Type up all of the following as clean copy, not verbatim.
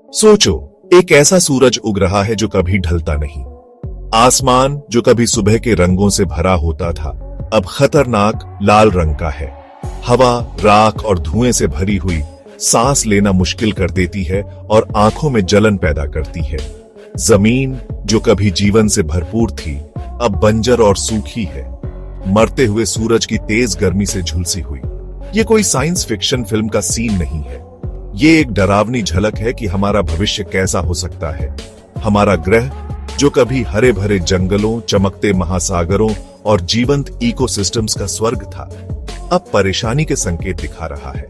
सोचो, एक ऐसा सूरज उग रहा है जो कभी ढलता नहीं। आसमान जो कभी सुबह के रंगों से भरा होता था, अब खतरनाक लाल रंग का है। हवा राख और धुएं से भरी हुई सांस लेना मुश्किल कर देती है और आंखों में जलन पैदा करती है। जमीन जो कभी जीवन से भरपूर थी, अब बंजर और सूखी है, मरते हुए सूरज की तेज गर्मी से झुलसी हुई। ये कोई साइंस फिक्शन फिल्म का सीन नहीं है, ये एक डरावनी झलक है कि हमारा भविष्य कैसा हो सकता है। हमारा ग्रह जो कभी हरे भरे जंगलों, चमकते महासागरों और जीवंत इकोसिस्टम्स का स्वर्ग था, अब परेशानी के संकेत दिखा रहा है।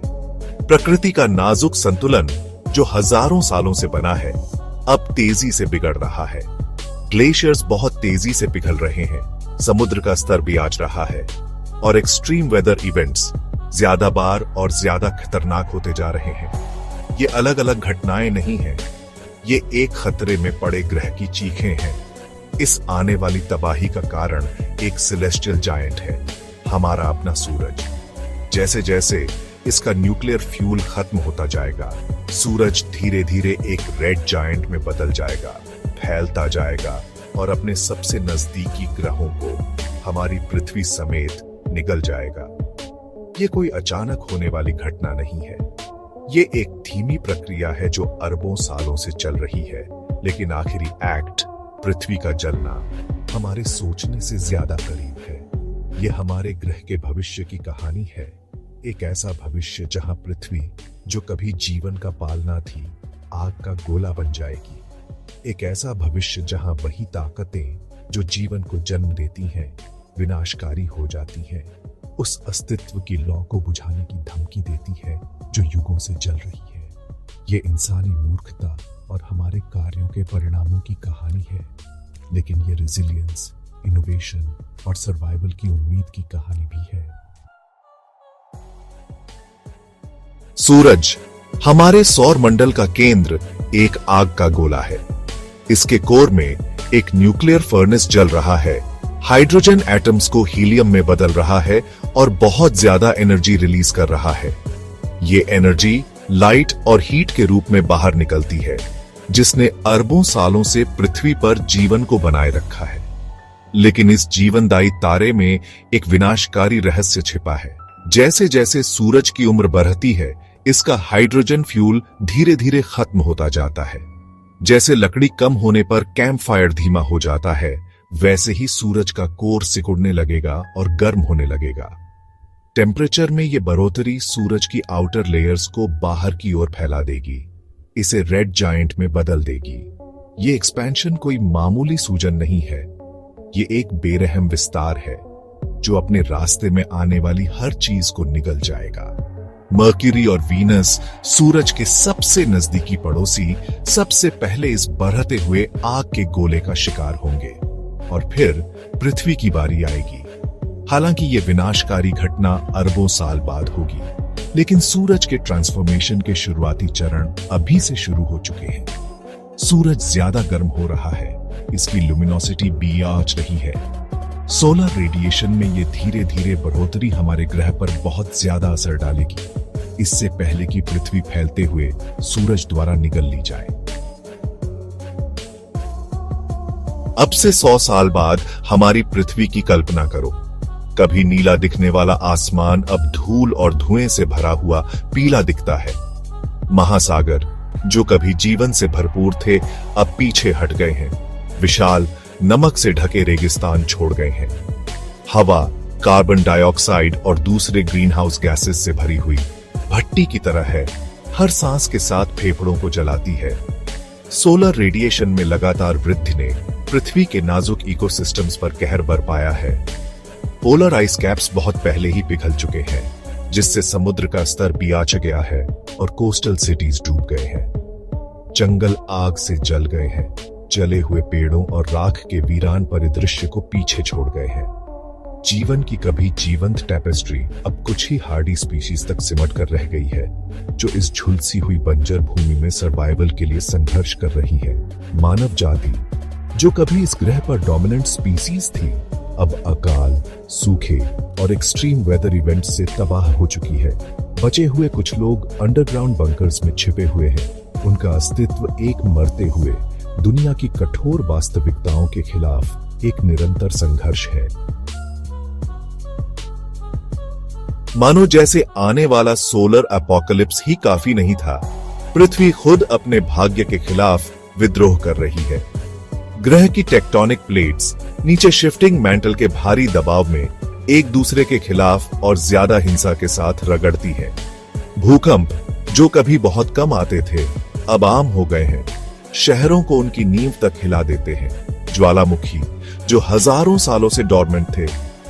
प्रकृति का नाजुक संतुलन जो हजारों सालों से बना है, अब तेजी से बिगड़ रहा है। ग्लेशियर्स बहुत तेजी से पिघल रहे हैं, समुद्र का स्तर भी आज रहा है और एक्सट्रीम वेदर इवेंट्स ज्यादा बार और ज्यादा खतरनाक होते जा रहे हैं। ये अलग अलग घटनाएं नहीं हैं, ये एक खतरे में पड़े ग्रह की चीखें हैं। इस आने वाली तबाही का कारण एक सेलेस्टियल जायंट है, हमारा अपना सूरज। जैसे जैसे इसका न्यूक्लियर फ्यूल खत्म होता जाएगा, सूरज धीरे धीरे एक रेड जायंट में बदल जाएगा, फैलता जाएगा और अपने सबसे नजदीकी ग्रहों को हमारी पृथ्वी समेत निगल जाएगा। ये कोई अचानक होने वाली घटना नहीं है, ये एक धीमी प्रक्रिया है जो अरबों सालों से चल रही है। लेकिन आखिरी एक्ट, पृथ्वी का जलना, हमारे सोचने से ज्यादा करीब है। ये हमारे ग्रह के भविष्य की कहानी है, एक ऐसा भविष्य जहां पृथ्वी जो कभी जीवन का पालना थी, आग का गोला बन जाएगी। एक ऐसा भविष्य जहां वही ताकतें जो जीवन को जन्म देती हैं, विनाशकारी हो जाती हैं, उस अस्तित्व की लौ को बुझाने की धमकी देती है जो युगों से जल रही है। ये इंसानी मूर्खता और हमारे कार्यों के परिणामों की कहानी है, लेकिन ये रेजिलियंस, इनोवेशन और सर्वाइवल की उम्मीद की कहानी भी है। सूरज हमारे सौर मंडल का केंद्र एक आग का गोला है। इसके कोर में एक न्यूक्लियर फर्नेस जल रहा है, हाइड्रोजन एटम्स को हीलियम में बदल रहा है और बहुत ज्यादा एनर्जी रिलीज कर रहा है। ये एनर्जी लाइट और हीट के रूप में बाहर निकलती है, जिसने अरबों सालों से पृथ्वी पर जीवन को बनाए रखा है। लेकिन इस जीवनदायी तारे में एक विनाशकारी रहस्य छिपा है। जैसे जैसे सूरज की उम्र बढ़ती है, इसका हाइड्रोजन फ्यूल धीरे धीरे खत्म होता जाता है। जैसे लकड़ी कम होने पर कैंप फायर धीमा हो जाता है, वैसे ही सूरज का कोर सिकुड़ने लगेगा और गर्म होने लगेगा। टेम्परेचर में ये बढ़ोतरी सूरज की आउटर लेयर्स को बाहर की ओर फैला देगी, इसे रेड जायंट में बदल देगी। ये एक्सपेंशन कोई मामूली सूजन नहीं है, ये एक बेरहम विस्तार है जो अपने रास्ते में आने वाली हर चीज को निगल जाएगा। मर्क्यूरी और वीनस, सूरज के सबसे नजदीकी पड़ोसी, सबसे पहले इस बढ़ते हुए आग के गोले का शिकार होंगे और फिर पृथ्वी की बारी आएगी। हालांकि ये विनाशकारी घटना अरबों साल बाद होगी, लेकिन सूरज के ट्रांसफॉर्मेशन के शुरुआती चरण अभी से शुरू हो चुके हैं। सूरज ज्यादा गर्म हो रहा है, इसकी लुमिनोसिटी बढ़ रही है। सोलर रेडिएशन में ये धीरे धीरे बढ़ोतरी हमारे ग्रह पर बहुत ज्यादा असर डालेगी, इससे पहले कि पृथ्वी फैलते हुए सूरज द्वारा निगल ली जाए। अब से 100 साल बाद हमारी पृथ्वी की कल्पना करो। कभी नीला दिखने वाला आसमान अब धूल और धुएं से भरा हुआ पीला दिखता है। महासागर जो कभी जीवन से भरपूर थे, अब पीछे हट गए हैं, विशाल नमक से ढके रेगिस्तान छोड़ गए हैं। हवा कार्बन डाइऑक्साइड और दूसरे ग्रीन हाउस गैसेस से भरी हुई भट्टी की तरह है, हर सांस के साथ फेफड़ों को जलाती है। सोलर रेडिएशन में लगातार वृद्धि ने पृथ्वी के नाजुक इकोसिस्टम्स पर कहर बरपाया है। पोलर आइस कैप्स बहुत पहले ही पिघल चुके हैं, जिससे समुद्र का स्तर भी आच गया है और कोस्टल सिटीज डूब गए हैं। जंगल आग से जल गए हैं, जले हुए पेड़ों और राख के वीरान परिदृश्य को पीछे छोड़ गए हैं। जीवन की कभी जीवंत टेपेस्ट्री अब कुछ ही हार्डी स्पीशीज तक सिमट कर रह गई है, जो इस झुलसी हुई बंजर भूमि में सर्वाइवल के लिए संघर्ष कर रही है। मानव जाति जो कभी इस ग्रह पर डोमिनेंट स्पीसीज थी, अब अकाल, सूखे और एक्सट्रीम वेदर इवेंट्स से तबाह हो चुकी है। बचे हुए कुछ लोग अंडरग्राउंड बंकर्स में छिपे हुए हैं, उनका अस्तित्व एक मरते हुए दुनिया की कठोर वास्तविकताओं के खिलाफ एक निरंतर संघर्ष है। मानो जैसे आने वाला सोलर एपोकलिप्स ही काफी नहीं था, पृथ्वी खुद अपने भाग्य के खिलाफ विद्रोह कर रही है। ग्रह की टेक्टोनिक प्लेट्स नीचे शिफ्टिंग मेंटल के भारी दबाव में एक दूसरे के खिलाफ और ज्यादा हिंसा के साथ रगड़ती है। भूकंप जो कभी बहुत कम आते थे अब आम हो गए हैं, शहरों को उनकी नींव तक हिला देते हैं। ज्वालामुखी जो हजारों सालों से डॉर्मेंट थे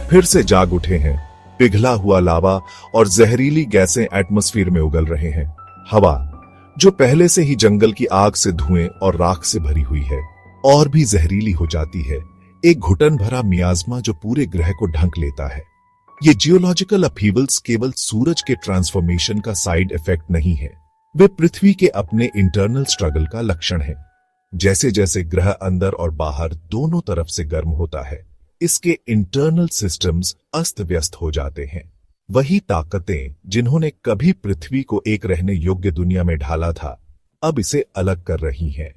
फिर से जाग उठे हैं। पिघला हुआ लावा और जहरीली गैसें एटमॉस्फेयर में उगल रहे हैं। हवा जो पहले से ही जंगल की आग से धुएं और राख से भरी हुई है और भी जहरीली हो जाती है। एक घुटन भरा मियाज़मा जो पूरे ग्रह को ढक लेता है। ये जियोलॉजिकल अपहीवल्स केवल सूरज के ट्रांसफॉर्मेशन का साइड इफेक्ट नहीं है, वे पृथ्वी के अपने इंटरनल स्ट्रगल का लक्षण है। जैसे जैसे ग्रह अंदर और बाहर दोनों तरफ से गर्म होता है, इसके इंटरनल सिस्टम्स अस्त व्यस्त हो जाते हैं। वही ताकतें जिन्होंने कभी पृथ्वी को एक रहने योग्य दुनिया में ढाला था अब इसे अलग कर रही हैं।